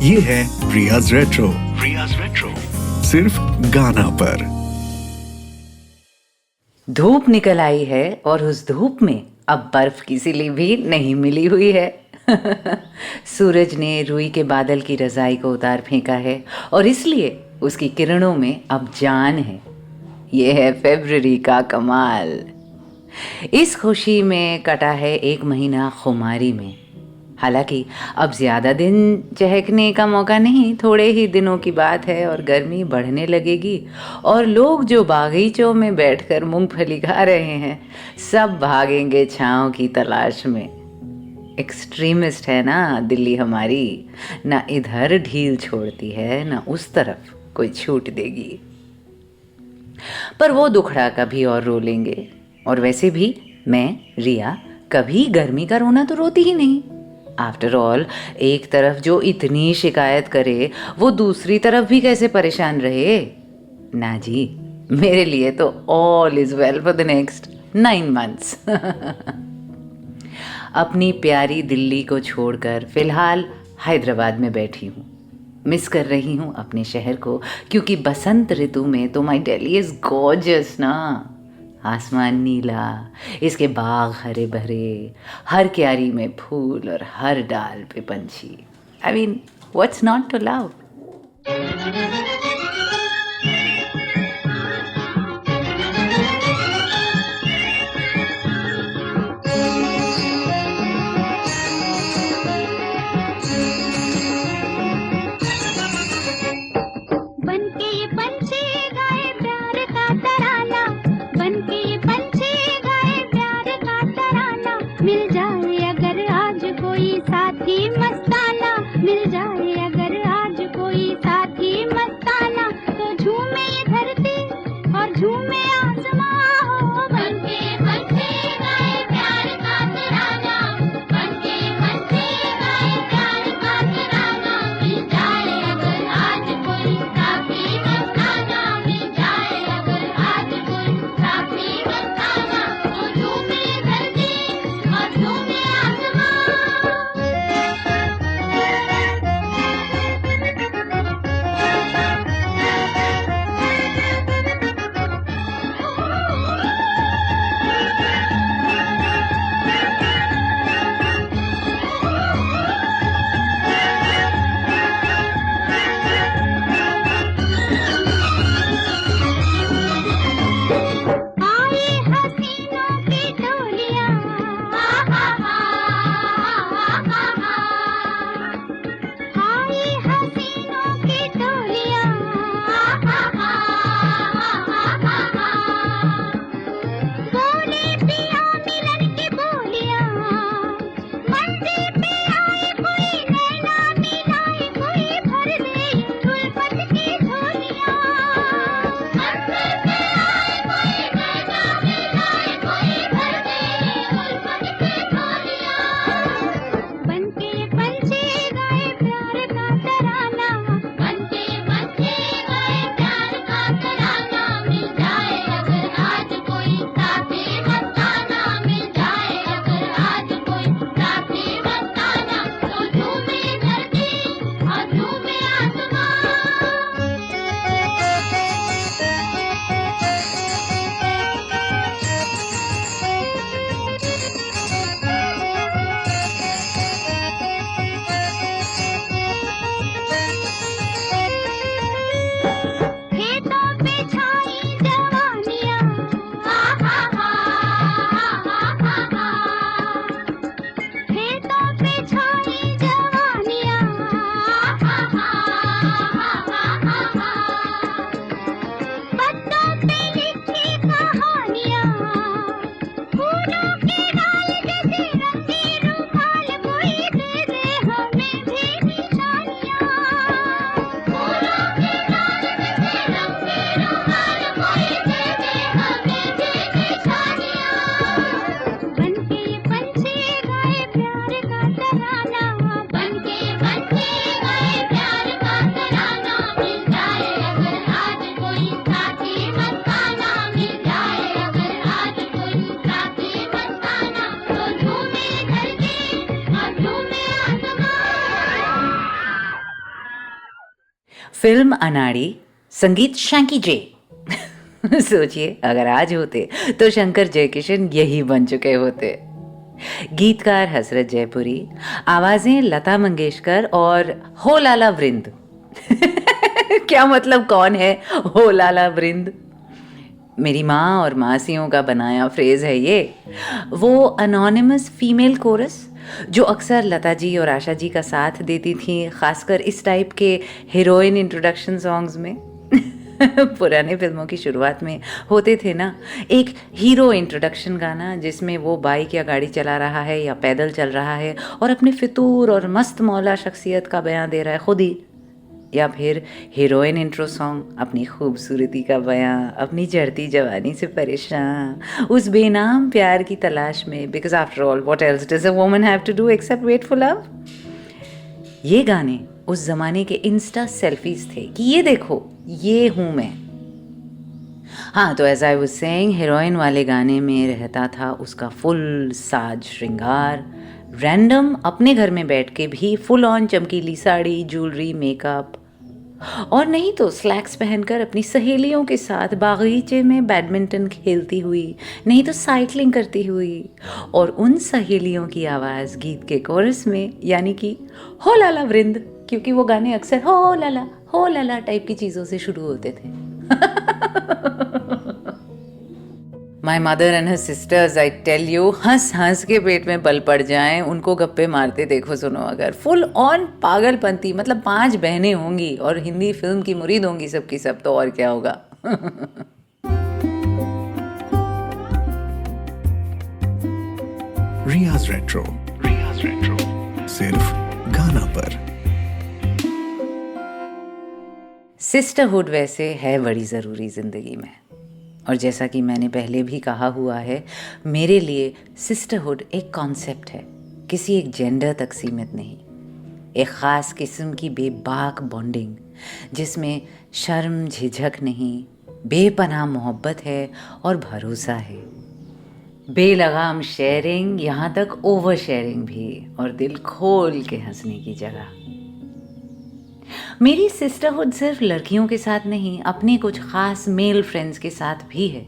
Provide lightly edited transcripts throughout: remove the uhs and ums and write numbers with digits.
ये है रियाज रेट्रो। सिर्फ गाना पर। धूप निकल आई है और उस धूप में अब बर्फ किसी लिए भी नहीं मिली हुई है। सूरज ने रुई के बादल की रजाई को उतार फेंका है और इसलिए उसकी किरणों में अब जान है। ये है फरवरी का कमाल। इस खुशी में कटा है एक महीना खुमारी में। हालांकि अब ज़्यादा दिन चहकने का मौका नहीं, थोड़े ही दिनों की बात है और गर्मी बढ़ने लगेगी और लोग जो बागीचों में बैठकर मूंगफली खा रहे हैं सब भागेंगे छाँव की तलाश में। एक्सट्रीमिस्ट है ना दिल्ली हमारी, ना इधर ढील छोड़ती है ना उस तरफ कोई छूट देगी। पर वो दुखड़ा कभी और रो लेंगे। और वैसे भी मैं रिया कभी गर्मी का रोना तो रोती ही नहीं। आफ्टर ऑल एक तरफ जो इतनी शिकायत करे वो दूसरी तरफ भी कैसे परेशान रहे। ना जी, मेरे लिए तो all is well for the next 9 months। अपनी प्यारी दिल्ली को छोड़कर फिलहाल हैदराबाद में बैठी हूँ। मिस कर रही हूँ अपने शहर को, क्योंकि बसंत ऋतु में तो माई दिल्ली इज गॉर्जियस ना। आसमान नीला, इसके बाग हरे भरे, हर क्यारी में फूल और हर डाल पे पंछी। I mean what's not to love. मिल जाए अगर आज कोई साथी मस्ताना, मिल जाए अगर आज कोई साथी मस्ताना, तो झूमे ये धरती और झूमे आसमां हो। बनके बनके गाए प्यार का तराना, बनके बनके गाए प्यार का तराना, मिल जाए अगर आज कोई साथी मस्ताना, मिल जाए अगर आज कोई साथी मस्ताना, तो झूमे ये धरती और झूमे आसमां। फिल्म अनाड़ी, संगीत शैंकी जे। सोचिए अगर आज होते तो शंकर जयकिशन यही बन चुके होते। गीतकार हसरत जयपुरी, आवाजें लता मंगेशकर और हो लाला वृंद। क्या मतलब कौन है हो लाला वृंद? मेरी माँ और मासियों का बनाया फ्रेज है ये। वो अनोनिमस फीमेल कोरस जो अक्सर लता जी और आशा जी का साथ देती थी, खासकर इस टाइप के हीरोइन इंट्रोडक्शन सॉन्ग्स में। पुराने फिल्मों की शुरुआत में होते थे ना एक हीरो इंट्रोडक्शन गाना, जिसमें वो बाइक या गाड़ी चला रहा है या पैदल चल रहा है और अपने फितूर और मस्त मौला शख्सियत का बयां दे रहा है खुद ही, या फिर हीरोइन इंट्रो सॉन्ग अपनी खूबसूरती का बयां, अपनी चढ़ती जवानी से परेशान, उस बेनाम प्यार की तलाश में, because after all what else does a woman have to do except wait for love. ये गाने उस जमाने के इंस्टा सेल्फीज थे कि ये देखो ये हूं मैं। हाँ, तो as I was saying, heroine वाले गाने में रहता था उसका फुल साज श्रृंगार, रैंडम अपने घर में बैठ के भी फुल ऑन चमकीली साड़ी, ज्वेलरी, मेकअप, और नहीं तो स्लैक्स पहनकर अपनी सहेलियों के साथ बागीचे में बैडमिंटन खेलती हुई, नहीं तो साइकिलिंग करती हुई, और उन सहेलियों की आवाज़ गीत के कोरस में, यानी कि हो लाला वृंद, क्योंकि वो गाने अक्सर हो लाला टाइप की चीज़ों से शुरू होते थे। My mother and her sisters, I tell you, हंस हंस के पेट में बल पड़ जाएं उनको गप्पे मारते देखो सुनो अगर। फुल ऑन पागलपंती, मतलब 5 बहनें होंगी और हिंदी फिल्म की मुरीद होंगी सबकी सब, तो और क्या होगा। रियाज रेट्रो सिर्फ गाना पर। सिस्टरहुड वैसे है बड़ी ज़रूरी ज़िंदगी में, और जैसा कि मैंने पहले भी कहा हुआ है, मेरे लिए सिस्टरहुड एक कॉन्सेप्ट है, किसी एक जेंडर तक सीमित नहीं। एक ख़ास किस्म की बेबाक बॉन्डिंग जिसमें शर्म झिझक नहीं, बेपनाह मोहब्बत है और भरोसा है, बेलगाम शेयरिंग, यहाँ तक ओवर शेयरिंग भी, और दिल खोल के हंसने की जगह। मेरी सिस्टरहुड सिर्फ लड़कियों के साथ नहीं, अपने कुछ खास मेल फ्रेंड्स के साथ भी है,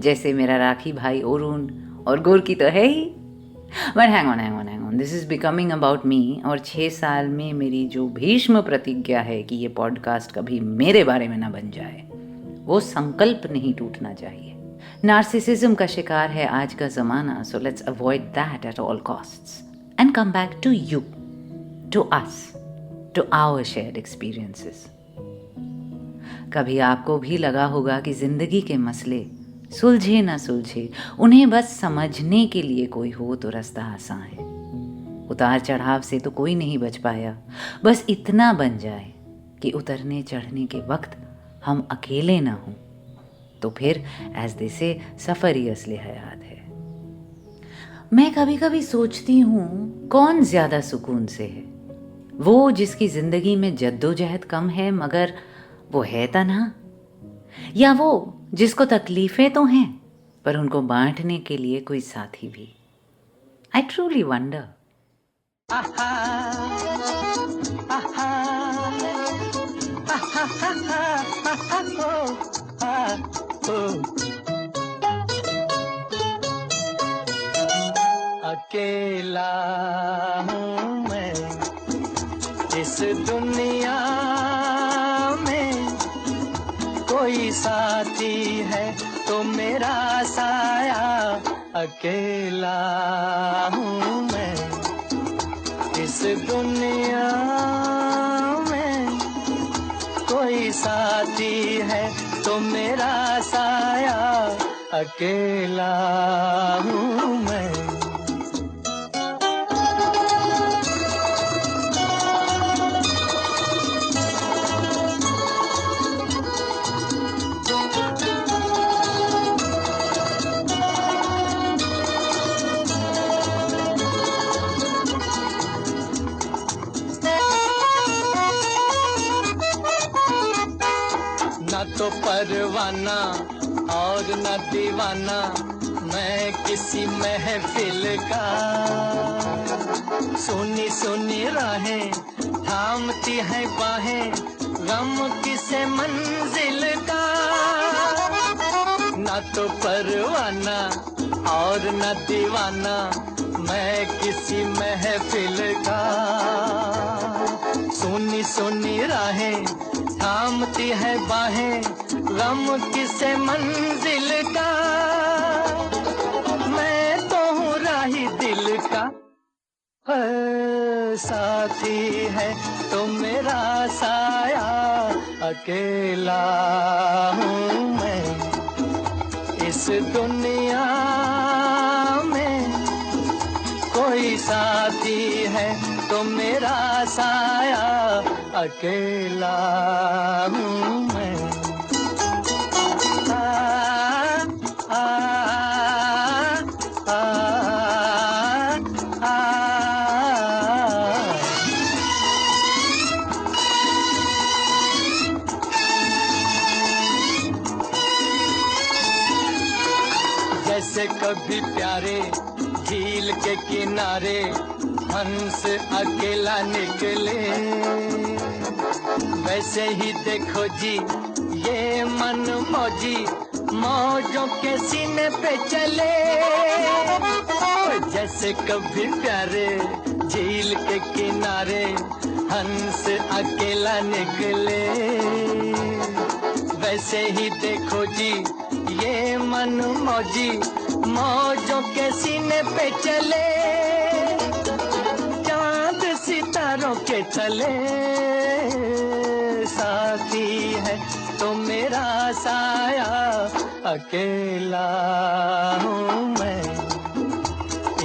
जैसे मेरा राखी भाई अरुण, और गोरकी तो है ही। But hang on, this is becoming about me, और 6 साल में मेरी जो भीष्म प्रतिज्ञा है कि ये पॉडकास्ट कभी मेरे बारे में ना बन जाए, वो संकल्प नहीं टूटना चाहिए। नार्सिसिज्म का शिकार है आज का ज़माना, so let's avoid that at all costs and come back to you, to us, to our shared experiences। कभी आपको भी लगा होगा कि जिंदगी के मसले सुलझे ना सुलझे, उन्हें बस समझने के लिए कोई हो तो रास्ता आसान है। उतार चढ़ाव से तो कोई नहीं बच पाया, बस इतना बन जाए कि उतरने चढ़ने के वक्त हम अकेले ना हों, तो फिर एज दे से सफ़र ही असली हयात है। मैं कभी कभी सोचती हूँ कौन ज़्यादा सुकून से है, वो जिसकी ज़िंदगी में जद्दोजहद कम है मगर वो है तन्हा, या वो जिसको तकलीफ़ें तो हैं पर उनको बांटने के लिए कोई साथी भी। I truly wonder. अकेला हूँ मैं इस दुनिया में, कोई साथी है तो मेरा साया। अकेला हूँ मैं इस दुनिया में, कोई साथी है तो मेरा साया। अकेला हूँ मैं। न तो परवाना और न दीवाना मैं किसी महफिल का, सुनी सुनी राहें थामती हैं बाहें गम किसे मंजिल का, ना तो परवाना और न दीवाना मैं किसी महफिल का। सुनी सुनी राहें थामती है बाहें, गम किसे मंजिल का, मैं तो हूँ राही दिल का। साथी है तो मेरा साया, अकेला हूँ मैं इस दुनिया में। कोई साथी है तो मेरा साया, अकेला हूँ मैं। आ, आ, आ, आ, जैसे कभी प्यारे झील के किनारे हंस अकेला निकले, वैसे ही देखो जी ये मन मौजी मौजों के सीने पे चले। जैसे कभी प्यारे झील के किनारे हंस अकेला निकले, वैसे ही देखो जी ये मन मौजी मौजों के सीने पे चले। चांद सितारों के चले, साथी है तो मेरा साया, अकेला हूँ मैं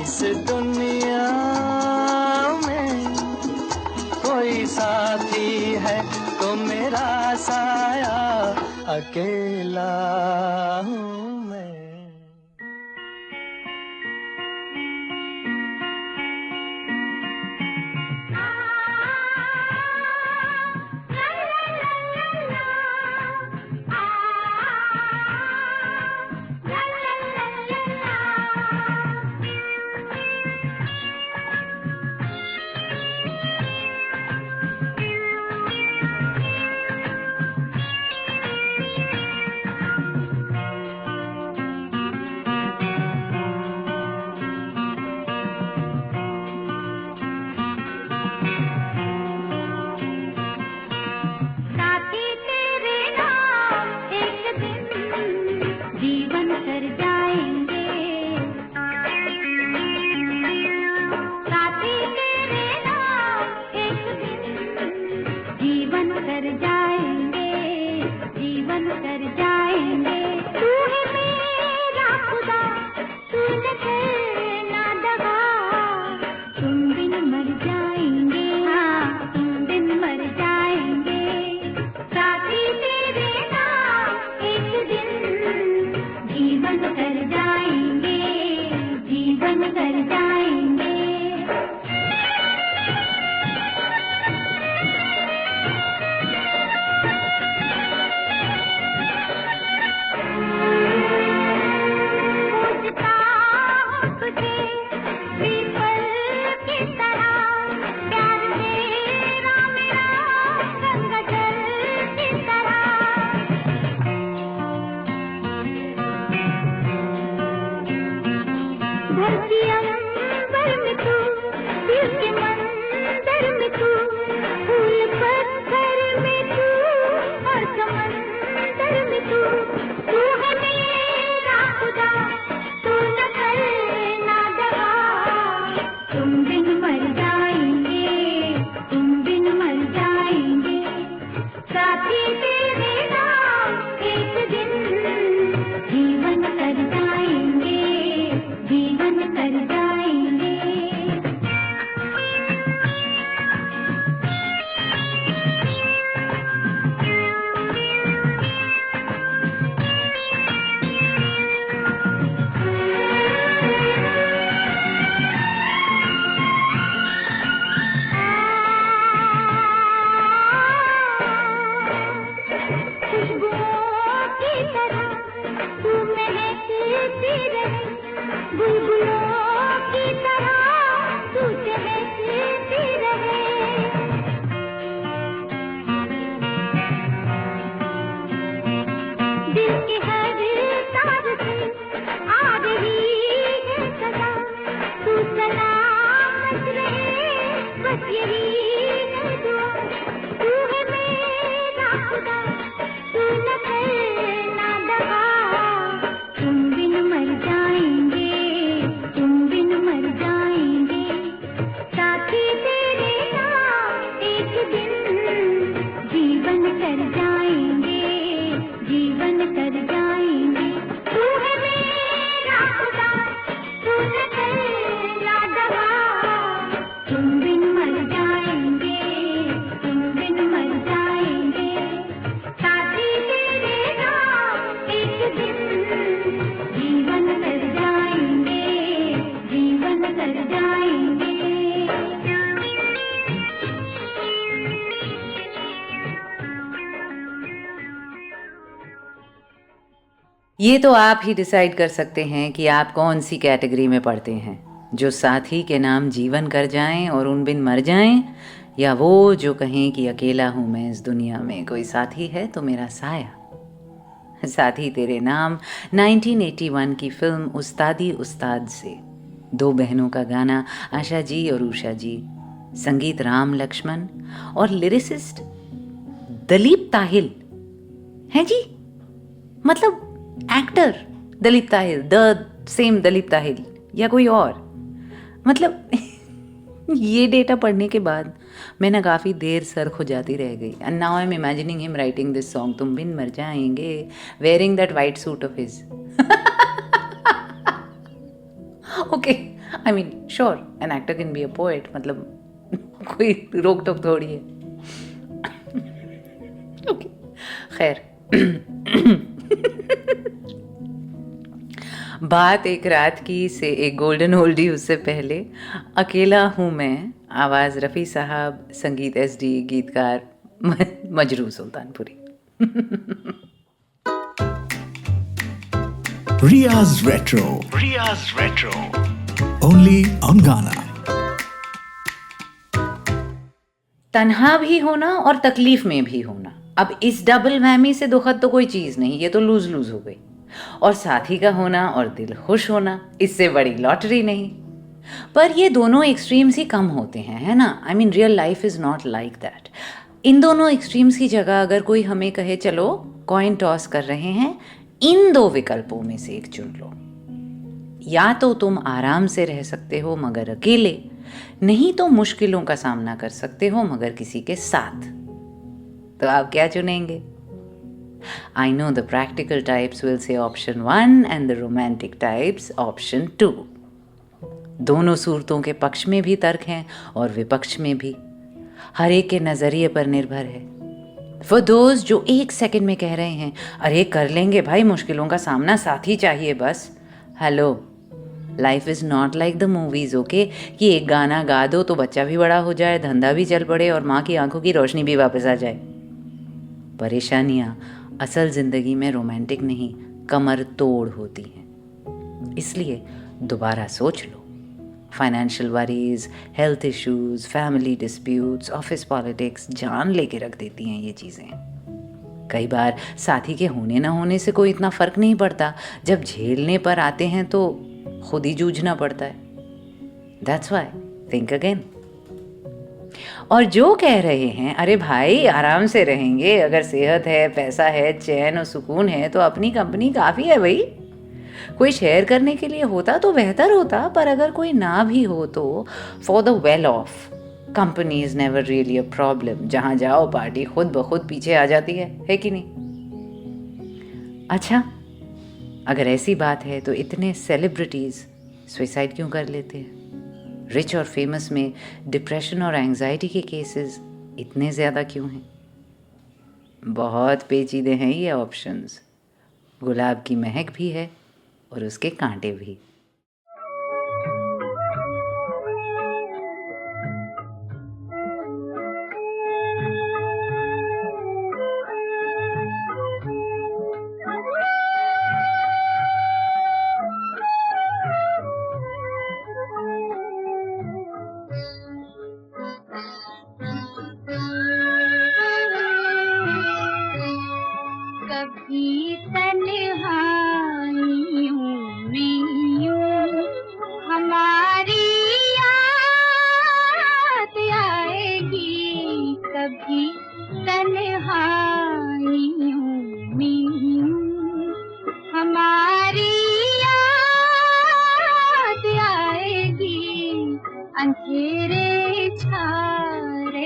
इस दुनिया में। कोई साथी है तो मेरा साया, अकेला हूँ मैं। के हर तार से आ रही है सदा, तू सलामत रहे बस यही है दुआ, तू है मेरा खुदा, तू न करना दगा, तुम बिन मर जाएंगे, तुम बिन मर जाएंगे, साथी तेरे नाम एक दिन जीवन कर जाएंगे, जीवन कर जाएंगे, तू है मेरा खुदा, तू न करना दगा, तुम बिन मर जाएंगे, तुम बिन मर जाएंगे, साथी तेरे नाम एक दिन जीवन कर जाएंगे, जीवन कर जाएंगे। ये तो आप ही डिसाइड कर सकते हैं कि आप कौन सी कैटेगरी में पढ़ते हैं, जो साथी के नाम जीवन कर जाएं और उन बिन मर जाएं, या वो जो कहें कि अकेला हूँ मैं इस दुनिया में, कोई साथी है तो मेरा साया। साथी तेरे नाम 1981 की फिल्म उस्तादी उस्ताद से, दो बहनों का गाना आशा जी और उषा जी, संगीत राम लक्ष्मण और लिरिसिस्ट दलीप ताहिल हैं जी, मतलब actor Dalip Tahil, the same Dalip Tahil या कोई और, मतलब ये डेटा पढ़ने के बाद मैं ना काफ़ी देर सर खुजाती रह गई। And now I am imagining him writing this song, तुम बिन मर जाएंगे, wearing that white suit of his. Okay, I mean sure an actor can be a poet, मतलब कोई रोक टोक थोड़ी है। ओके, खैर बात एक रात की से एक गोल्डन ओल्डी, उससे पहले अकेला हूँ मैं, आवाज़ रफ़ी साहब, संगीत SD, गीतकार Majrooh Sultanpuri. Riya's Retro. Riya's Retro. Only on Ghana. तन्हा भी होना और तकलीफ में भी होना, अब इस डबल वहमी से दुखद तो कोई चीज़ नहीं, ये तो लूज लूज हो गई। और साथी का होना और दिल खुश होना, इससे बड़ी लॉटरी नहीं। पर ये दोनों एक्सट्रीम्स ही कम होते हैं, है ना? I mean real life is not like that. इन दोनों एक्सट्रीम्स की जगह अगर कोई हमें कहे चलो कॉइन टॉस कर रहे हैं, इन दो विकल्पों में से एक चुन लो, या तो तुम आराम से रह सकते हो मगर अकेले, नहीं तो मुश्किलों का सामना कर सकते हो मगर किसी के साथ, तो आप क्या चुनेंगे? I know the practical types will say option 1 and the romantic types option 2. दोनों सूरतों के पक्ष में भी तर्क हैं और विपक्ष में भी, हर एक के नज़रिए पर निर्भर है। For those जो एक सेकंड में कह रहे हैं अरे कर लेंगे भाई, मुश्किलों का सामना साथी चाहिए बस, hello, life is not like the movies, okay, कि एक गाना गा दो तो बच्चा भी बड़ा हो जाए, धंधा भी चल पड़े और माँ की आंखों की रोशनी भी वापस आ जाए। परेशानियाँ असल ज़िंदगी में रोमांटिक नहीं, कमर तोड़ होती हैं। इसलिए दोबारा सोच लो। Financial worries, health issues, family disputes, office politics जान लेके रख देती हैं ये चीज़ें। कई बार साथी के होने ना होने से कोई इतना फ़र्क नहीं पड़ता, जब झेलने पर आते हैं तो खुद ही जूझना पड़ता है। That's why think again. और जो कह रहे हैं अरे भाई आराम से रहेंगे, अगर सेहत है, पैसा है, चैन और सुकून है तो अपनी कंपनी काफ़ी है भाई, कोई शेयर करने के लिए होता तो बेहतर होता, पर अगर कोई ना भी हो तो for the well of company is never really a problem. जहाँ जाओ पार्टी खुद ब खुद पीछे आ जाती है कि नहीं? अच्छा, अगर ऐसी बात है तो इतने सेलिब्रिटीज़ सुसाइड क्यों कर लेते हैं? रिच और फेमस में डिप्रेशन और एंजाइटी के केसेस इतने ज़्यादा क्यों हैं? बहुत पेचीदे हैं ये ऑप्शंस। गुलाब की महक भी है और उसके कांटे भी। कभी तन्हाई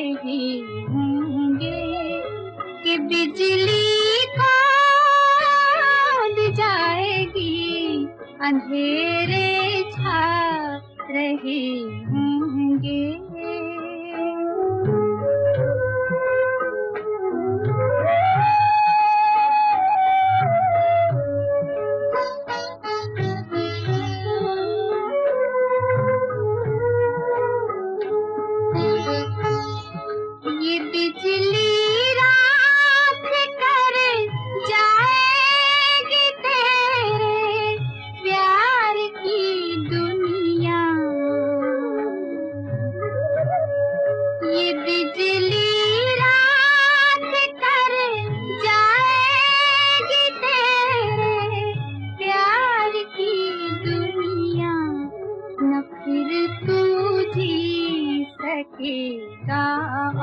रहे होंगे कि बिजली कौंध जाएगी, अंधेरे छा रहे होंगे। ये बिजली राख कर जाएगी तेरे प्यार की दुनिया। ये बिजली राख कर जाएगी तेरे प्यार की दुनिया। न फिर तू जी सकेगा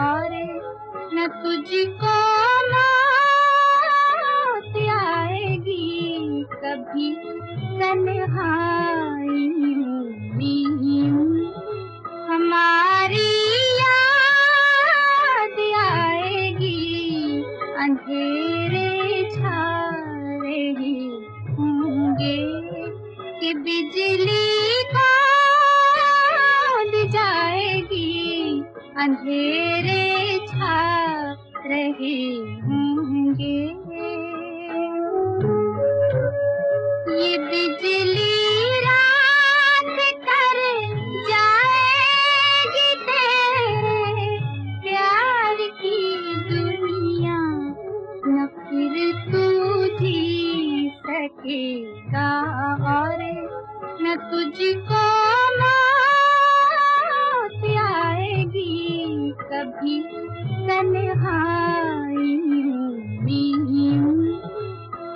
और न तुझको मौत आएगी। कभी तन्हाई में हमारी याद आएगी, अंधेरे छा रहे होंगे कि बिजली कौंध जाएगी, अंधेरे छा रहे होंगे। ये बिजली रात कर जाएगी तेरे प्यार की दुनिया। न फिर तू जी सकेगा और न तुझको मौत आएगी। कभी तन्हाई में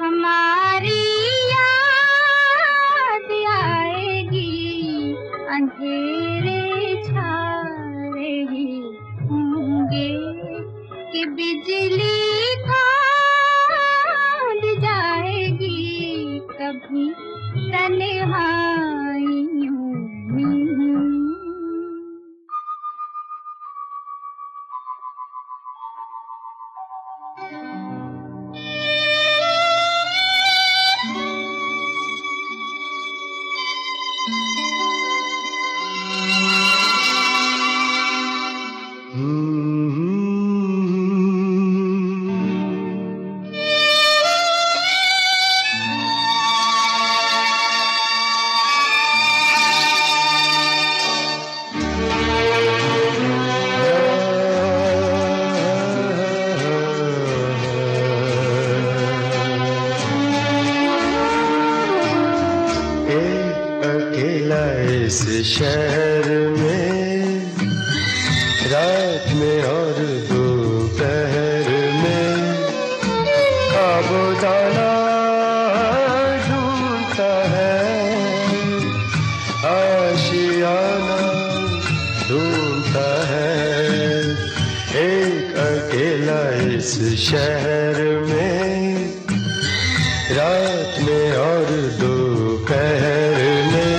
हमारी याद आएगी, अंधेरे छा रहे होंगे कि बिजली कौंध जाएगी, कभी तन्हाइयों में। इस शहर में रात में और दोपहर में खाबोदाना ढूंढता है, आशियाना ढूंढता है। एक अकेला इस शहर में रात में और दोपहर में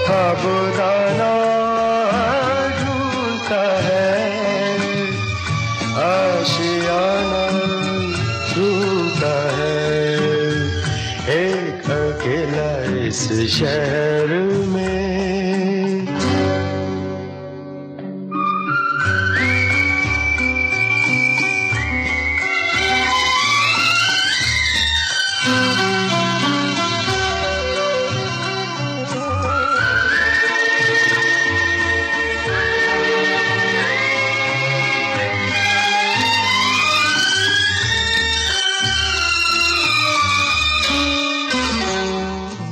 खाबोदाना ढूंढता है, आशियाना ढूंढता है। एक अकेला इस शहर में।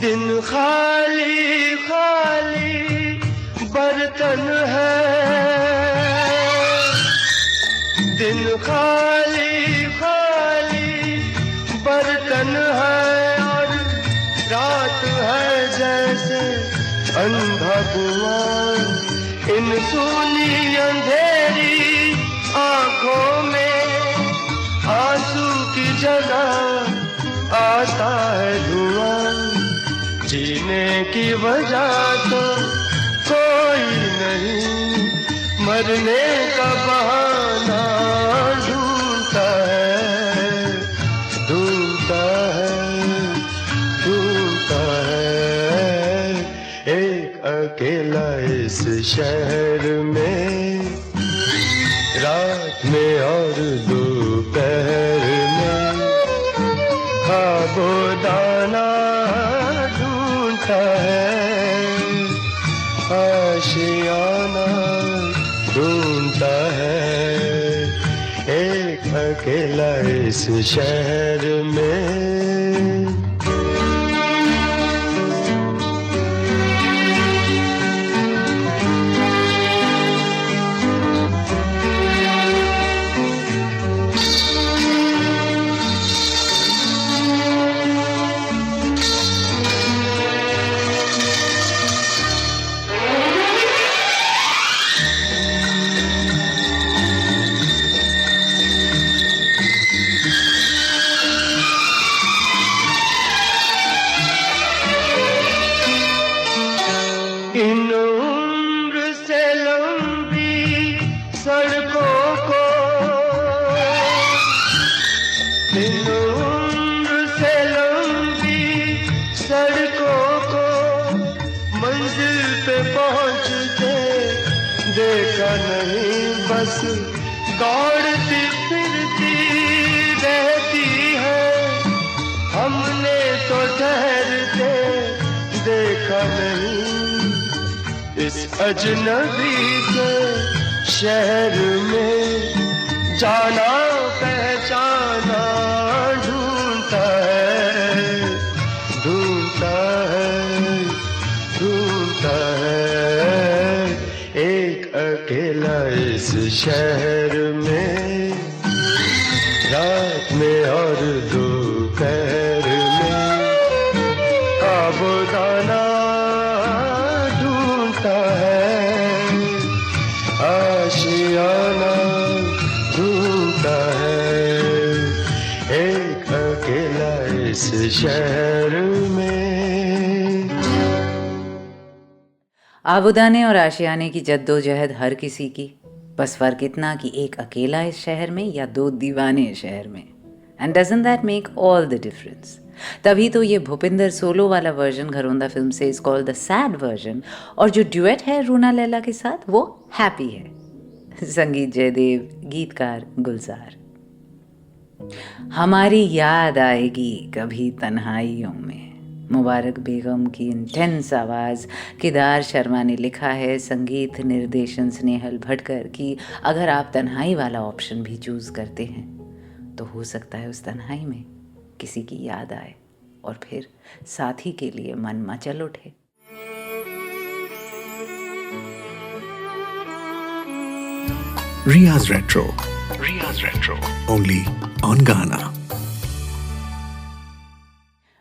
दिन खाली खाली बर्तन है, दिन खाली खाली बर्तन है और रात है जैसे अंधा कुआं। इन सूनी अंधेरी आंखों में आंसू की जगह आता है धुआं। जीने की वजह तो कोई नहीं, मरने का बहाना ढूंढता है, ढूंढता है, ढूंढता है। एक अकेला इस शहर में, रात में और दोपहर में, खाबोदाना ढूंढता है, आशियाना ढूंढता है। एक अकेला इस शहर में। इन उम्र से लंबी सड़कों को, इन उम्र से लंबी सड़कों को मंजिल पे पहुंचते देखा नहीं, बस दौड़ती फिरती रहती है। हमने तो ठहरते देखा नहीं, इस अजनबी के शहर में जाना पहचाना ढूंढता है, ढूंढता है, ढूंढता है। एक अकेला इस शहर में, रात में और दोपहर में, खाबोदाना आशियाना ढूंढता है। एक अकेला इस शहर में। आबुदाने और आशियाने की जद्दोजहद हर किसी की, बस फर्क इतना कि एक अकेला इस शहर में या दो दीवाने इस शहर में। And doesn't that make all the difference? तभी तो ये भूपिंदर सोलो वाला वर्जन घरोंदा फिल्म से is called the sad version, और जो ड्यूएट है रूना लैला के साथ वो हैप्पी है। संगीत जयदेव, गीतकार गुलजार। हमारी याद आएगी कभी तन्हाइयों में, मुबारक बेगम की इंटेंस आवाज़। केदार शर्मा ने लिखा है, संगीत निर्देशन स्नेहल भटकर की अगर आप तन्हाई वाला ऑप्शन भी चूज़ करते हैं तो हो सकता है उस तन्हाई में किसी की याद आए और फिर साथी के लिए मन मचल उठे। Riya's Retro. Riya's Retro. Only on Ghana.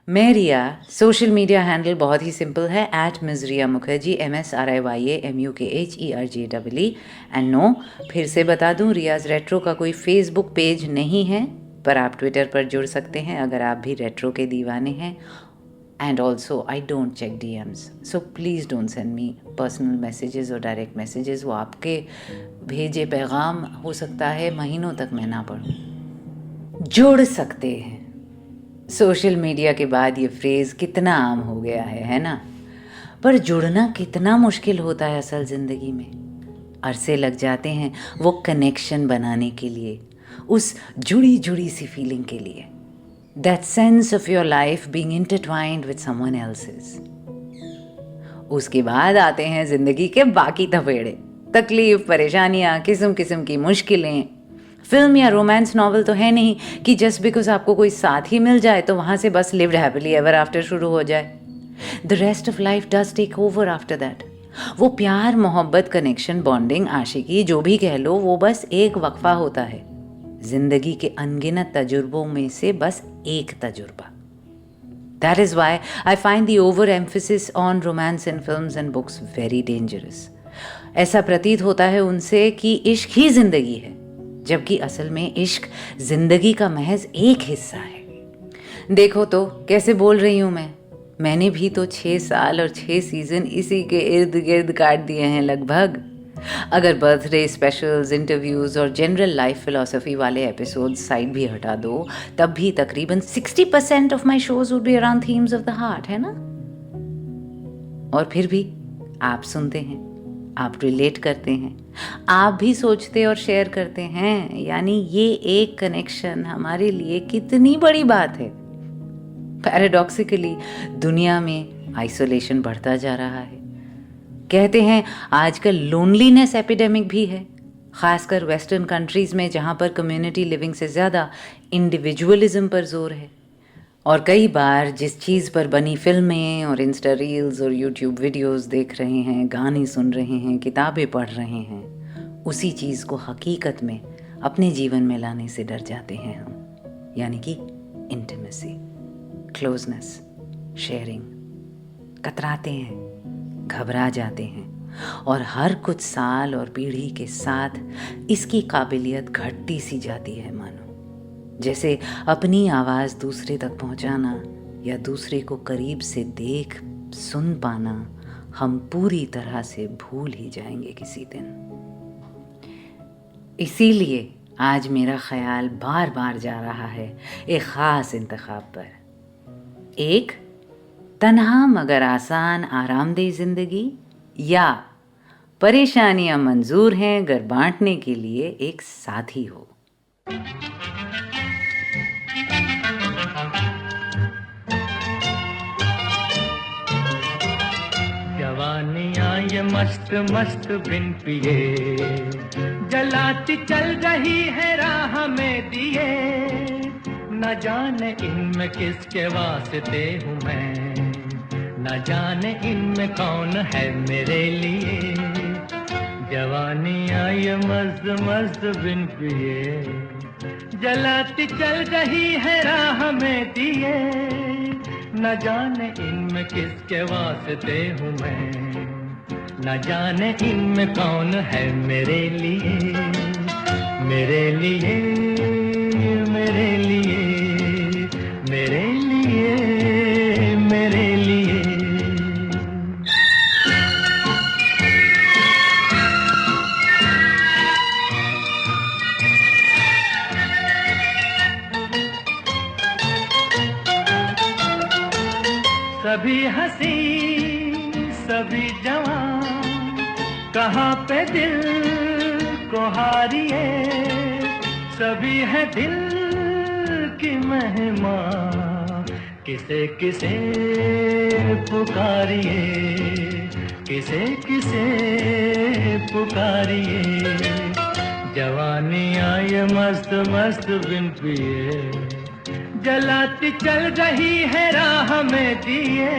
मैं रिया। सोशल मीडिया हैंडल बहुत ही सिंपल है, @Misriya Mukherjee, MSRIYA MUKHERJEE। And no, फिर से बता दूं, रियाज रेट्रो का कोई फेसबुक पेज नहीं है, पर आप ट्विटर पर जुड़ सकते हैं अगर आप भी रेट्रो के दीवाने हैं। And also I don't check DMs, so please don't send me personal messages और डायरेक्ट मैसेजेस। वो आपके भेजे पैगाम हो सकता है महीनों तक मैं ना पढ़ूं। जुड़ सकते हैं। सोशल मीडिया के बाद ये फ्रेज़ कितना आम हो गया है ना? पर जुड़ना कितना मुश्किल होता है असल ज़िंदगी में। अरसे लग जाते हैं वो कनेक्शन बनाने के लिए, उस जुड़ी जुड़ी सी फीलिंग के लिए, that sense of your life being intertwined with someone else's. उसके बाद आते हैं ज़िंदगी के बाकी थपेड़े, तकलीफ, परेशानियाँ, किस्म किस्म की मुश्किलें। फिल्म या रोमांस नॉवल तो है नहीं कि जस्ट बिकॉज आपको कोई साथ ही मिल जाए तो वहाँ से बस लिव्ड हैप्पीली एवर आफ्टर शुरू हो जाए। The rest of life does take over after that. वो प्यार, मोहब्बत, कनेक्शन, बॉन्डिंग, आशिकी, जो भी कह लो, वो बस एक वक्फा होता है जिंदगी के अनगिनत तजुर्बों में से बस एक तजुर्बा। That is why I find the over-emphasis on romance in films and books very dangerous. ऐसा प्रतीत होता है उनसे कि इश्क ही जिंदगी है, जबकि असल में इश्क जिंदगी का महज एक हिस्सा है। देखो तो कैसे बोल रही हूँ मैंने भी तो 6 साल और 6 सीजन इसी के इर्द गिर्द काट दिए हैं लगभग। अगर बर्थडे स्पेशल्स, इंटरव्यूज़ और जनरल लाइफ फिलॉसफी वाले एपिसोड साइड भी हटा दो, तब भी तकरीबन 60% of my shows would be around themes of the heart, है ना? और फिर भी आप सुनते हैं, आप रिलेट करते हैं, आप भी सोचते और शेयर करते हैं, यानी ये एक कनेक्शन हमारे लिए कितनी बड़ी बात है। पैराडॉक्सिकली दुनिया में आइसोलेशन बढ़ता जा रहा है। कहते हैं आजकल लोनलीनेस एपिडेमिक भी है, खासकर वेस्टर्न कंट्रीज़ में, जहाँ पर कम्युनिटी लिविंग से ज़्यादा इंडिविजुअलिज्म पर जोर है। और कई बार जिस चीज़ पर बनी फिल्में और इंस्टा रील्स और यूट्यूब वीडियोस देख रहे हैं, गाने सुन रहे हैं, किताबें पढ़ रहे हैं, उसी चीज़ को हकीकत में अपने जीवन में लाने से डर जाते हैं हम, यानी कि इंटीमेसी, क्लोजनेस, शेयरिंग। कतराते हैं, घबरा जाते हैं, और हर कुछ साल और पीढ़ी के साथ इसकी काबिलियत घटती सी जाती है, मानो जैसे अपनी आवाज़ दूसरे तक पहुंचाना या दूसरे को करीब से देख सुन पाना हम पूरी तरह से भूल ही जाएंगे किसी दिन। इसीलिए आज मेरा ख्याल बार बार जा रहा है एक ख़ास इंतखाब पर, एक तन्हा मगर आसान आरामदेह ज़िंदगी, या परेशानियां मंजूर हैं अगर बांटने के लिए एक साथी हो। जवानियाँ ये मस्त मस्त बिन पिए जलाती चल रही है राह में दिए, न जाने इनमें किसके वास्ते हूँ मैं, न जाने इनमें कौन है मेरे लिए। जवानियाँ ये मस्त मस्त बिन पिए जलाती चल रही है राह में दिए, न जाने इनमें किसके वास्ते हूँ मैं, न जाने इनमें कौन है मेरे लिए, मेरे लिए, मेरे लिए, मेरे लिए, मेरे लिए। सभी हंसी सभी जवान कहाँ पे दिल को हारिए, सभी है दिल की महिमा किसे किसे पुकारिए, किसे किसे पुकारिए। जवानियाँ ये मस्त मस्त बिन पिए जलाती चल रही है राह में दिए,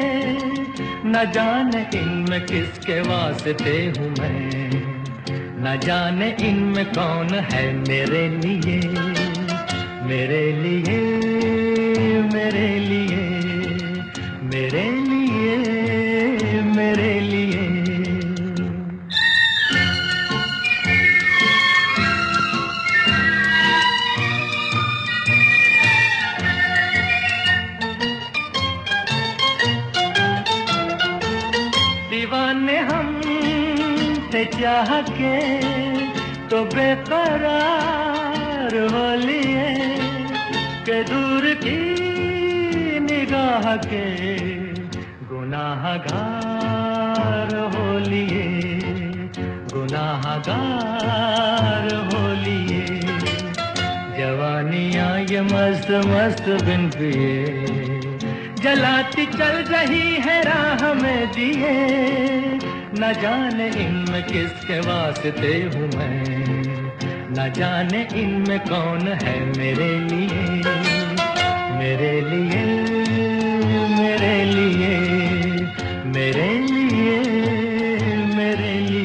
न जाने इनमें किसके वास्ते हूँ मैं, न जाने इनमें कौन है मेरे लिए, मेरे लिए, मेरे लिए, मेरे लिए, मेरे लिए। दीवाने हम थे चाह के तो बेकरार हो लिए, के दूर की निगाह के गुनाहगार हो लिए, गुनाहगार हो लिए। जवानियाँ ये मस्त मस्त बिन पिए जलाती चल रही है राह में दिए, न जाने इनमें किसके वास्ते हूँ मैं, न जाने इनमें कौन है मेरे लिए, मेरे लिए, मेरे लिए, मेरे लिए, मेरे लिए।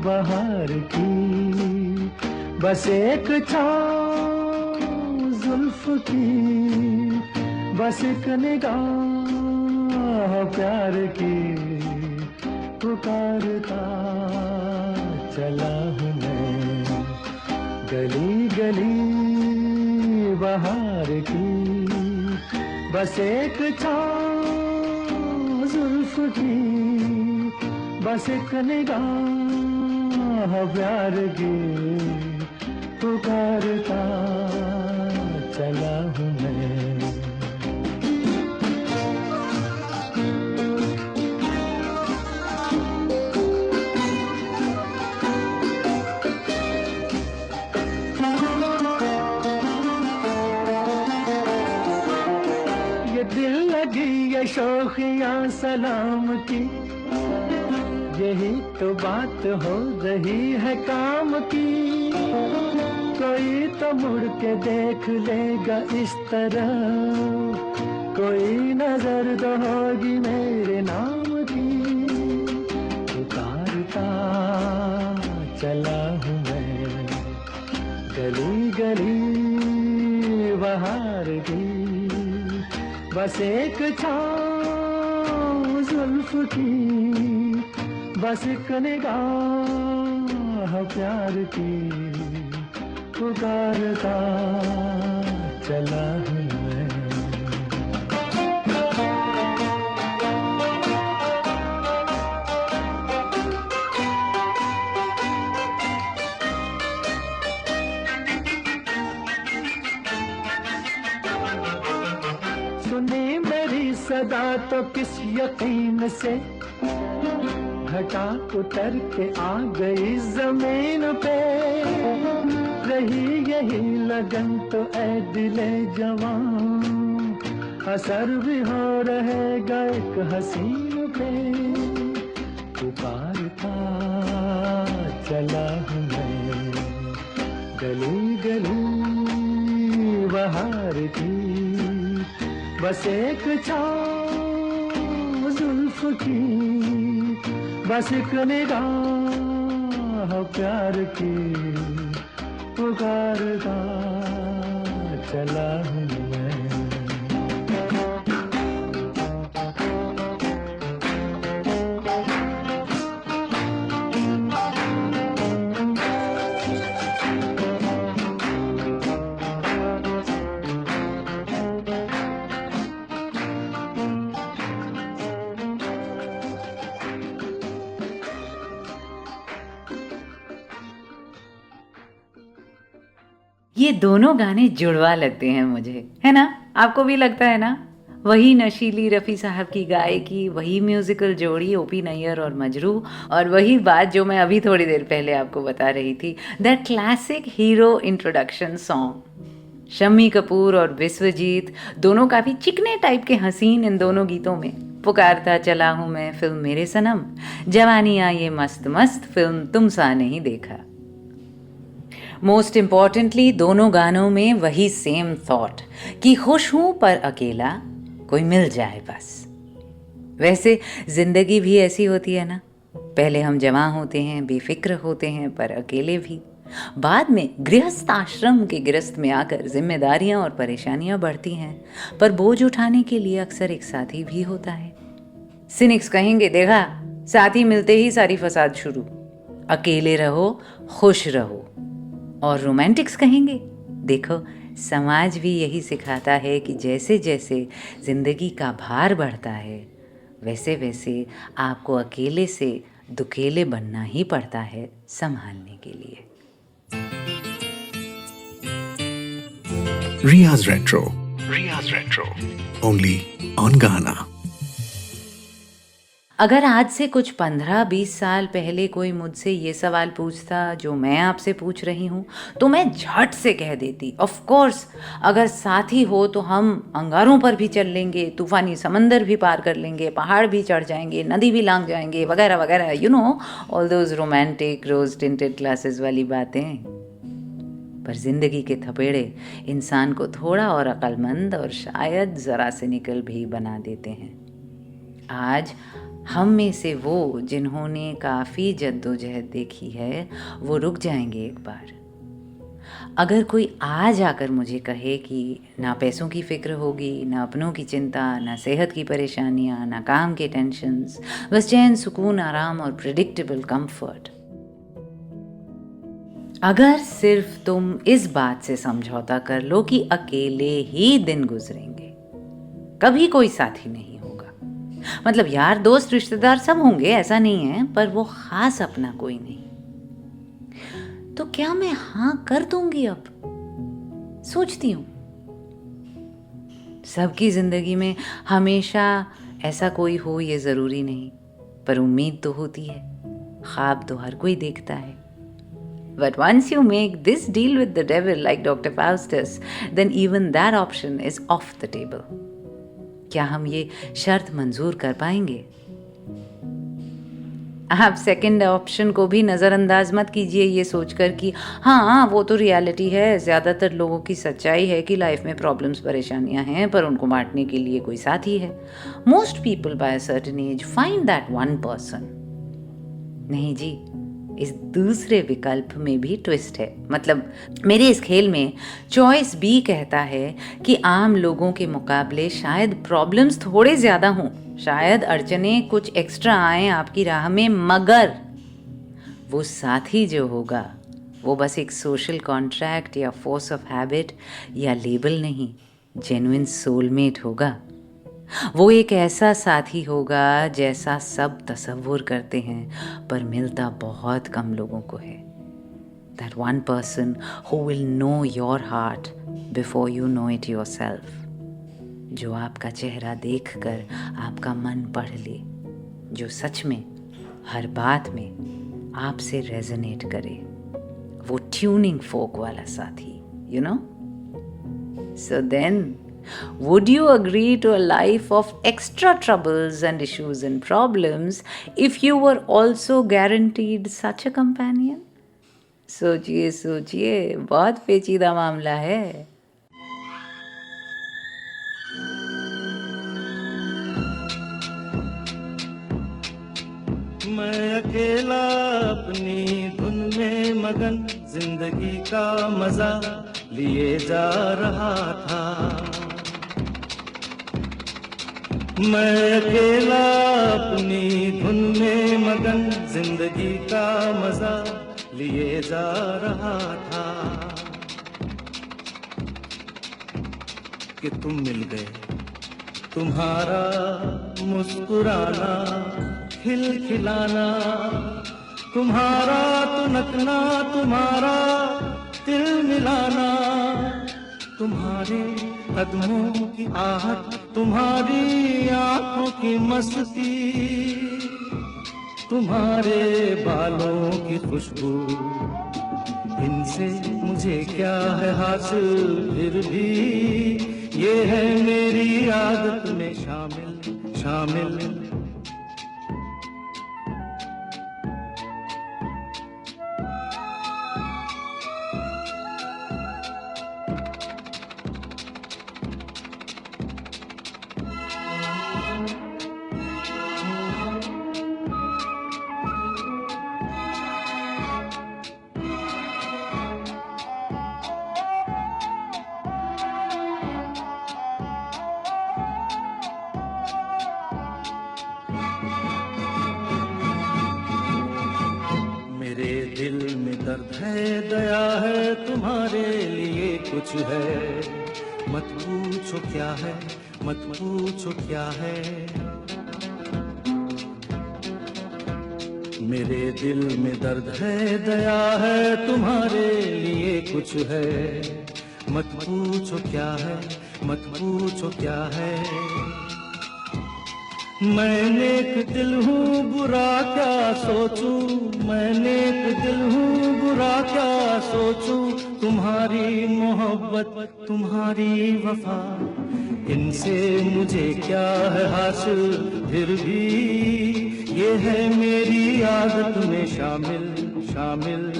बहार की, बस एक छाँव जुल्फ की, बस एक निगाह प्यार की, पुकारता चला हूँ मैं गली गली बहार की, बस एक छाँव जुल्फ की, बस एक निगाह प्यार की, पुकारता चला हूँ मैं। ये दिल लगी ये शौकियाँ सलाम की, यही तो बात हो रही है काम की, कोई तो मुड़ के देख लेगा इस तरह, कोई नजर तो होगी मेरे नाम की, पुकारता चला हूँ मैं गली गली बहार की, बस एक छाँव जुल्फ की, बस एक निगाह प्यार की, पुकारता चला हूँ मैं। सुनी मेरी सदा तो किस यकीन से, घटा उतर के आ गई जमीन पे, रही यही लगन तो ऐ दिले जवान, असर भी हो रहेगा एक हसीन पे, पुकारता चला हूँ मैं गली गली बहार की, बस एक छाँव जुल्फ की, बस एक निगाह प्यार की, पुकारता चला हूँ मैं। ये दोनों गाने जुड़वा लगते हैं मुझे, है ना? आपको भी लगता है ना? वही नशीली रफ़ी साहब की गायकी, वही म्यूजिकल जोड़ी ओपी नैयर और मजरू, और वही बात जो मैं अभी थोड़ी देर पहले आपको बता रही थी, that classic hero introduction song. Shammi Kapoor और विश्वजीत दोनों काफ़ी चिकने टाइप के हसीन इन दोनों गीतों में। पुकारता चला हूँ मैं फिल्म मेरे सनम, जवानी आए मस्त मस्त फिल्म तुम सा नहीं देखा। मोस्ट इम्पॉर्टेंटली दोनों गानों में वही सेम थॉट कि खुश हूं पर अकेला, कोई मिल जाए बस। वैसे जिंदगी भी ऐसी होती है ना, पहले हम जवां होते हैं, बेफिक्र होते हैं पर अकेले भी, बाद में गृहस्थ आश्रम के गिरस्त में आकर जिम्मेदारियां और परेशानियां बढ़ती हैं, पर बोझ उठाने के लिए अक्सर एक साथी भी होता है। सिनिक्स कहेंगे देखा साथी मिलते ही सारी फसाद शुरू, अकेले रहो खुश रहो। और रोमांटिक्स कहेंगे देखो समाज भी यही सिखाता है कि जैसे जैसे जिंदगी का भार बढ़ता है वैसे वैसे आपको अकेले से दुकेले बनना ही पड़ता है संभालने के लिए। Riya's Retro. Only on Ghana. अगर आज से कुछ 15-20 साल पहले कोई मुझसे ये सवाल पूछता जो मैं आपसे पूछ रही हूँ तो मैं झट से कह देती ऑफ कोर्स, अगर साथी हो तो हम अंगारों पर भी चल लेंगे, तूफानी समंदर भी पार कर लेंगे, पहाड़ भी चढ़ जाएंगे, नदी भी लांघ जाएंगे, वगैरह वगैरह, you know all those romantic rose tinted glasses वाली बातें। पर जिंदगी के थपेड़े इंसान को थोड़ा और अक्लमंद और शायद ज़रा सिनिकल भी बना देते हैं। आज हम में से वो जिन्होंने काफ़ी जद्दोजहद देखी है वो रुक जाएंगे एक बार। अगर कोई आज आकर मुझे कहे कि ना पैसों की फ़िक्र होगी, ना अपनों की चिंता, ना सेहत की परेशानियाँ, ना काम के टेंशन्स, बस चैन, सुकून, आराम और प्रिडिक्टेबल कंफर्ट। अगर सिर्फ तुम इस बात से समझौता कर लो कि अकेले ही दिन गुजरेंगे, कभी कोई साथी नहीं होगा, मतलब यार दोस्त रिश्तेदार सब होंगे, ऐसा नहीं है, पर वो खास अपना कोई नहीं, तो क्या मैं हाँ कर दूंगी? अब सोचती हूँ सबकी जिंदगी में हमेशा ऐसा कोई हो ये जरूरी नहीं, पर उम्मीद तो होती है, ख्वाब तो हर कोई देखता है। But once you make this deal with the devil like Dr. Faustus, then even that option is off the table. क्या हम ये शर्त मंजूर कर पाएंगे? आप सेकंड ऑप्शन को भी नज़रअंदाज मत कीजिए ये सोचकर कि हाँ वो तो रियलिटी है, ज़्यादातर लोगों की सच्चाई है कि लाइफ में प्रॉब्लम्स परेशानियां हैं, पर उनको बांटने के लिए कोई साथी है। Most people by a certain age find that one person. नहीं जी, इस दूसरे विकल्प में भी ट्विस्ट है। मतलब मेरे इस खेल में चॉइस बी कहता है कि आम लोगों के मुकाबले शायद प्रॉब्लम्स थोड़े ज़्यादा हों, शायद अड़चनें कुछ एक्स्ट्रा आएं आपकी राह में, मगर वो साथी जो होगा वो बस एक सोशल कॉन्ट्रैक्ट या फोर्स ऑफ हैबिट या लेबल नहीं, जेन्युइन सोलमेट होगा। वो एक ऐसा साथी होगा जैसा सब तसव्वुर करते हैं, पर मिलता बहुत कम लोगों को है। That one person who will know your heart before you know it yourself. जो आपका चेहरा देखकर आपका मन पढ़ ले, जो सच में हर बात में आपसे रेजोनेट करे, वो ट्यूनिंग फोक वाला साथी, you know? So then, would you agree to a life of extra troubles and issues and problems if you were also guaranteed such a companion? सोचिए सोचिए, बहुत पेचीदा मामला है। मैं अकेला अपनी धुन में मगन जिंदगी का मजा लिए जा रहा था। मैं अकेला अपनी धुन में मगन जिंदगी का मजा लिए जा रहा था कि तुम मिल गए। तुम्हारा मुस्कुराना, खिलखिलाना, तुम्हारा तुनकना, तुम्हारा तिल मिलाना, तुम्हारे कदमों की आहट, तुम्हारी आंखों की मस्ती, तुम्हारे बालों की खुशबू, इनसे मुझे क्या है हासिल, फिर भी ये है मेरी आदत में शामिल शामिल। दर्द है, दया है, तुम्हारे लिए कुछ है, मत पूछो क्या है, मत पूछो क्या है। मेरे दिल में दर्द है, दया है, तुम्हारे लिए कुछ है, मत पूछो क्या है, मत पूछो क्या है। मैं नेक दिल हूँ, बुरा क्या सोचूं, मैं नेक दिल हूँ, बुरा क्या सोचूं। तुम्हारी मोहब्बत, तुम्हारी वफा, इनसे मुझे क्या है हासिल, फिर भी ये है मेरी आदत में शामिल शामिल।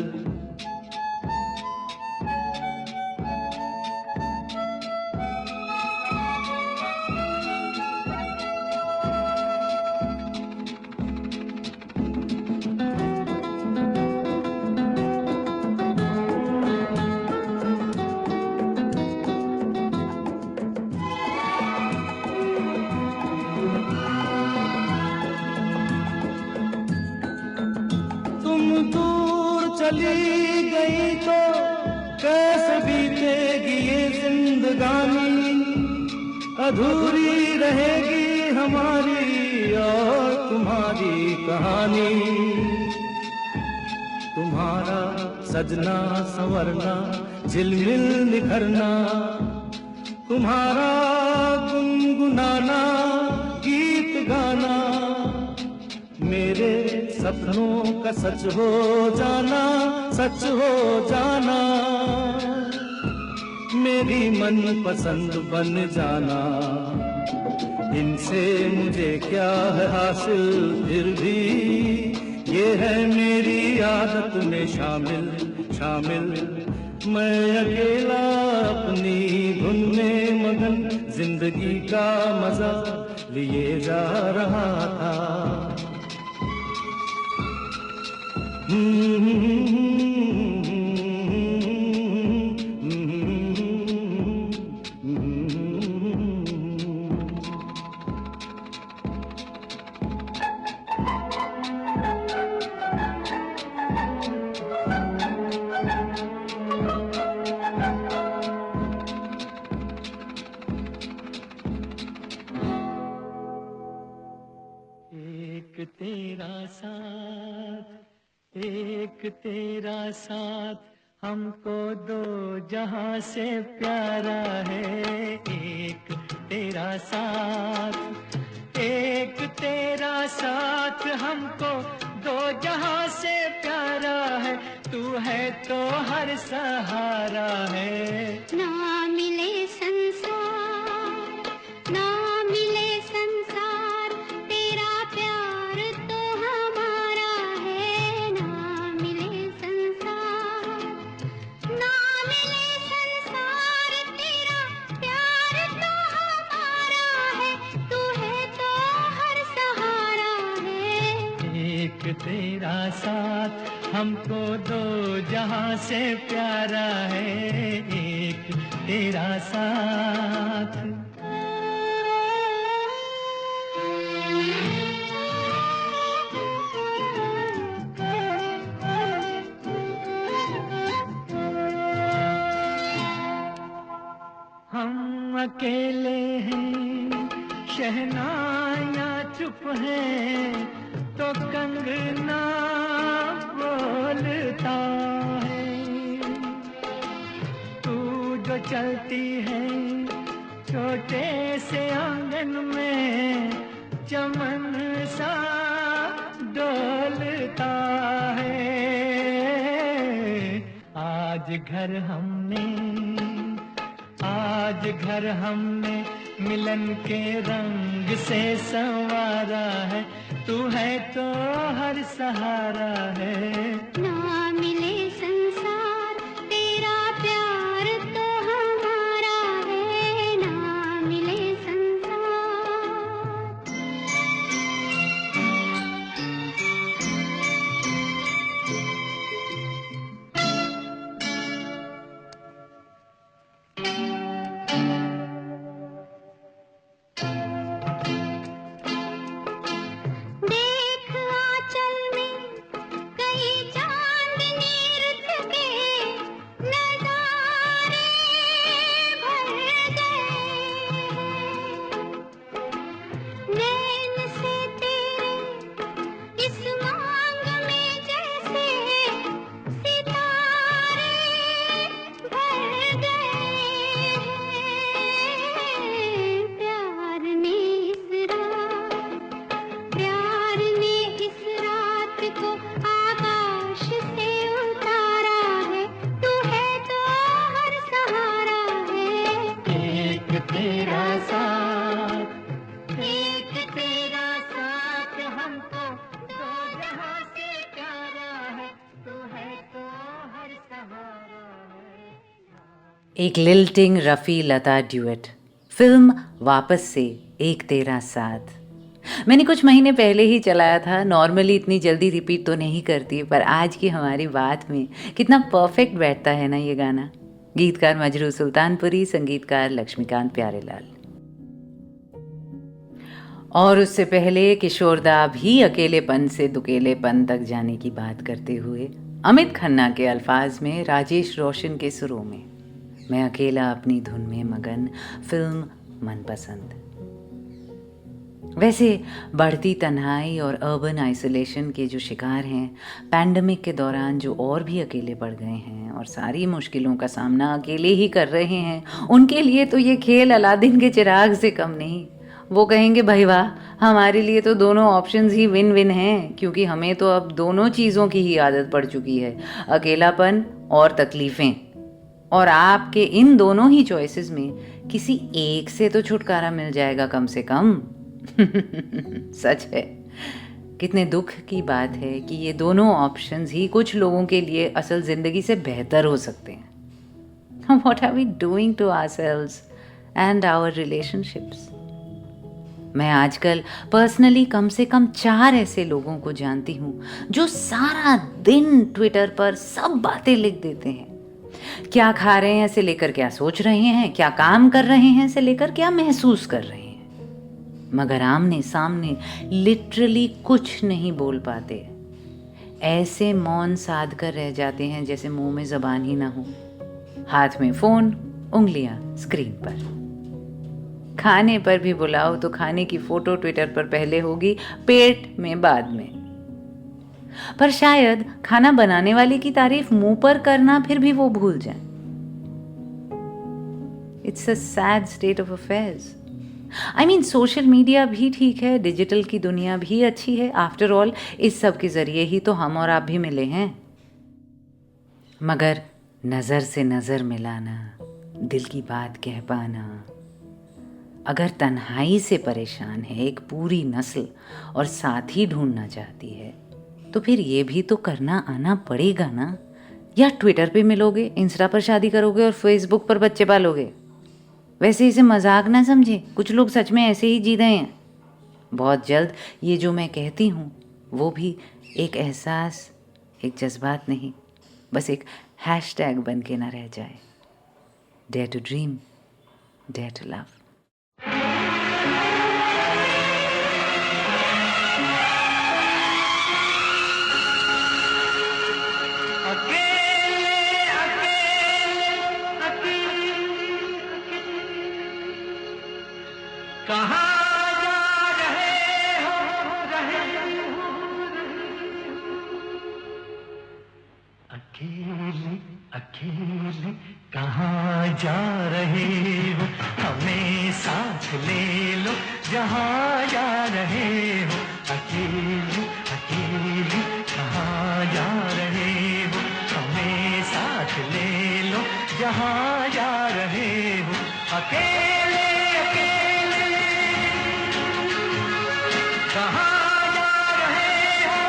दूर चली गई तो कैसे बीतेगी ये जिंदगानी, अधूरी रहेगी हमारी और तुम्हारी कहानी। तुम्हारा सजना संवरना, झिलमिल निखरना, तुम्हारा गुनगुनाना, गीत गाना, मेरे सपनों का सच हो जाना, सच हो जाना, मेरी मन पसंद बन जाना। इनसे मुझे क्या है हासिल, फिर भी ये है मेरी आदत में शामिल शामिल। मैं अकेला अपनी धुन में मगन, जिंदगी का मजा लिए जा रहा था। एक तेरा साथ, एक तेरा साथ, हमको दो जहां से प्यारा है। एक तेरा साथ, एक तेरा साथ, हमको दो जहां से प्यारा है। तू है तो हर सहारा है। ना मिले संसार, ना मिले संसार, तेरा प्यार तो हमारा है। ना मिले संसार, ना मिले संसार, तेरा प्यार तो हमारा है। तू है तो हर सहारा है। एक तेरा साथ, हमको दो जहां से प्यारा है। एक तेरा साथ। हम अकेले हैं, शहनाया चुप है, तो कंगना बोलता है। तू जो चलती है छोटे से आंगन में, चमन सा डोलता है। आज घर हमने, आज घर हमने मिलन के रंग से संवारा है। तू है तो हर सहारा है। ना मिले संसार, तेरा प्यार तो हमारा है। ना मिले संसार। देख आंचल में कई चांदनी रुत के, नजारे भर गए। नैन से तेरे इस मांग में जैसे सितारे भर गए। प्यार ने इस रात, प्यार ने इस रात को आकाश से उतारा है। तू है तो हर सहारा है। एक तेरा साथ, एक तेरा साथ, हमको दो जहां से प्यारा है। तू है तो हर सहारा है। एक लिल्टिंग रफ़ी लता ड्यूएट, फिल्म वापस से एक तेरा साथ। मैंने कुछ महीने पहले ही चलाया था। नॉर्मली इतनी जल्दी रिपीट तो नहीं करती, पर आज की हमारी बात में कितना परफेक्ट बैठता है ना ये गाना। गीतकार मजरू सुल्तानपुरी, संगीतकार लक्ष्मीकांत प्यारेलाल। और उससे पहले किशोरदा भी अकेलेपन से दुकेलेपन तक जाने की बात करते हुए अमित खन्ना के अल्फाज में, राजेश रोशन के सुरों में, मैं अकेला अपनी धुन में मगन, फिल्म मनपसंद। वैसे बढ़ती तन्हाई और अर्बन आइसोलेशन के जो शिकार हैं, पैंडेमिक के दौरान जो और भी अकेले पड़ गए हैं और सारी मुश्किलों का सामना अकेले ही कर रहे हैं, उनके लिए तो ये खेल अलादीन के चिराग से कम नहीं। वो कहेंगे भाई वाह, हमारे लिए तो दोनों ऑप्शंस ही विन विन हैं, क्योंकि हमें तो अब दोनों चीज़ों की ही आदत पड़ चुकी है, अकेलापन और तकलीफ़ें। और आपके इन दोनों ही चॉइसेस में किसी एक से तो छुटकारा मिल जाएगा कम से कम। सच है, कितने दुख की बात है कि ये दोनों ऑप्शंस ही कुछ लोगों के लिए असल ज़िंदगी से बेहतर हो सकते हैं। What are we doing to ourselves and our relationships? मैं आजकल पर्सनली कम से कम 4 ऐसे लोगों को जानती हूँ जो सारा दिन ट्विटर पर सब बातें लिख देते हैं। क्या खा रहे हैं से लेकर क्या सोच रहे हैं, क्या काम कर रहे हैं से लेकर क्या महसूस कर रहे हैं, मगर आमने सामने लिटरली कुछ नहीं बोल पाते। ऐसे मौन साध कर रह जाते हैं जैसे मुंह में जबान ही ना हो, हाथ में फोन, उंगलियां स्क्रीन पर। खाने पर भी बुलाओ तो खाने की फोटो ट्विटर पर पहले होगी, पेट में बाद में। पर शायद खाना बनाने वाले की तारीफ मुंह पर करना फिर भी वो भूल जाए। It's a sad state of affairs. I mean, social media भी ठीक है, डिजिटल की दुनिया भी अच्छी है। आफ्टर ऑल इस सब के जरिए ही तो हम और आप भी मिले हैं। मगर नज़र से नज़र मिलाना, दिल की बात कह पाना, अगर तन्हाई से परेशान है एक पूरी नस्ल और साथी ढूंढना चाहती है, तो फिर ये भी तो करना आना पड़ेगा ना। या ट्विटर पे मिलोगे, इंस्टा पर शादी करोगे और फेसबुक पर बच्चे पालोगे। वैसे इसे मजाक ना समझे, कुछ लोग सच में ऐसे ही जी रहे हैं। बहुत जल्द ये जो मैं कहती हूँ वो भी एक एहसास, एक जज्बात नहीं, बस एक हैशटैग बन के ना रह जाए। Dare to dream, dare to love. कहाँ जा रहे हो अकेले अकेले, कहाँ जा रहे हो, हमें साथ ले लो जहाँ जा रहे हो। अकेले अकेले कहाँ जा रहे हो, हमें साथ ले लो जहाँ जा रहे हो। अकेले कहाँ जा रहे हो।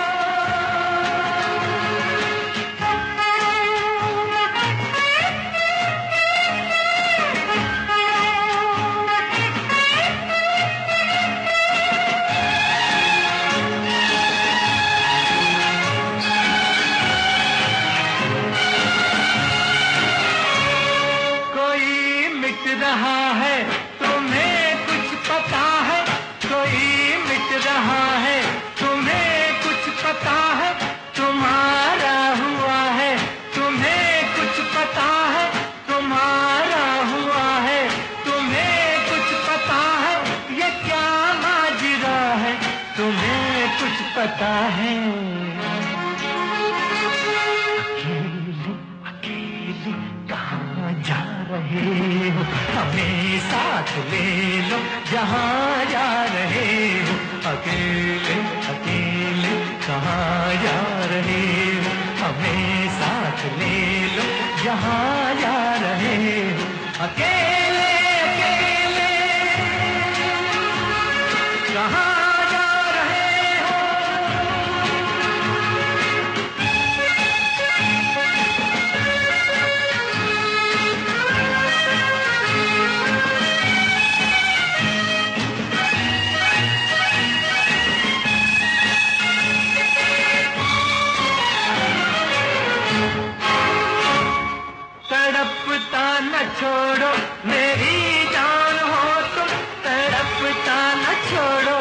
कोई मिट रहा है, तुम्हें कुछ पता है, कोई मिट रहा है, तुम्हें कुछ पता है, तुम्हारा हुआ है, तुम्हें कुछ पता है, तुम्हारा हुआ है, तुम्हें कुछ पता है, ये क्या माजरा है, तुम्हें कुछ पता है। अकेले अकेले कहाँ जा रहे हो, हमें साथ ले लो जहाँ जा रहे हो। अकेले अकेले कहाँ जा रहे हो, हमें साथ ले लो जहाँ जा रहे हो। अकेले अकेले कहाँ जा रहे हो। तड़पता न छोड़ो मेरी जान हो तुम, तड़पता न छोड़ो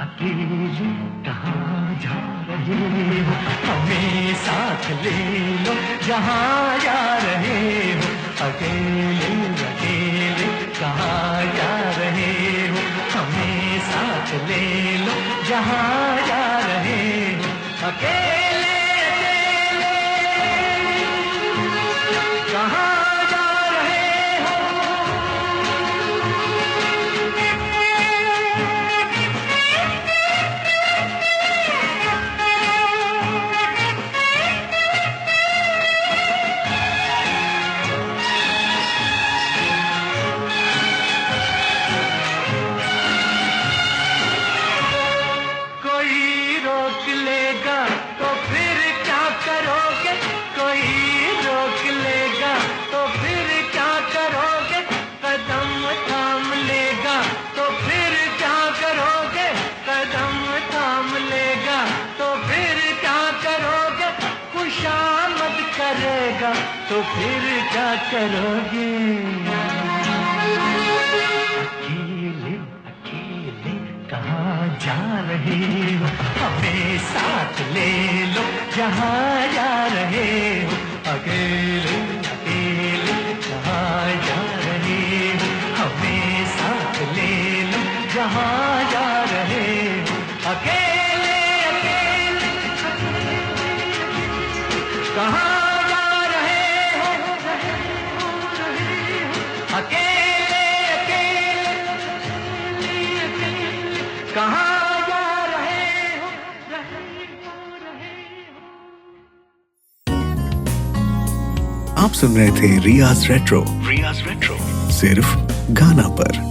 अकेले कहाँ जा रहे हो, हमें साथ ले लो जहाँ जा रहे हो। अकेले अकेले कहाँ जा रहे हो, हमें साथ ले लो जहाँ जा रहे हो। अकेले अकेले कहाँ जा रहे हो। कोई रोक लेगा तो फिर क्या करोगे, कोई रोक लेगा तो फिर क्या करोगे। कदम थाम लेगा तो फिर क्या करोगे, कदम थाम लेगा तो फिर क्या करोगे। खुशामद करेगा तो फिर क्या करोगे। अकेले अकेले कहाँ जा रहे हो, हमें साथ ले लो जहाँ जा रहे हो। अकेले अकेले कहाँ जा रहे हो, हमें साथ ले लो जहाँ जा रहे हो। अकेले अकेले कहाँ जा रहे हो, अकेले अकेले कहाँ जा रहे हो, आप सुन रहे थे रियाज रेट्रो, सिर्फ गाना पर।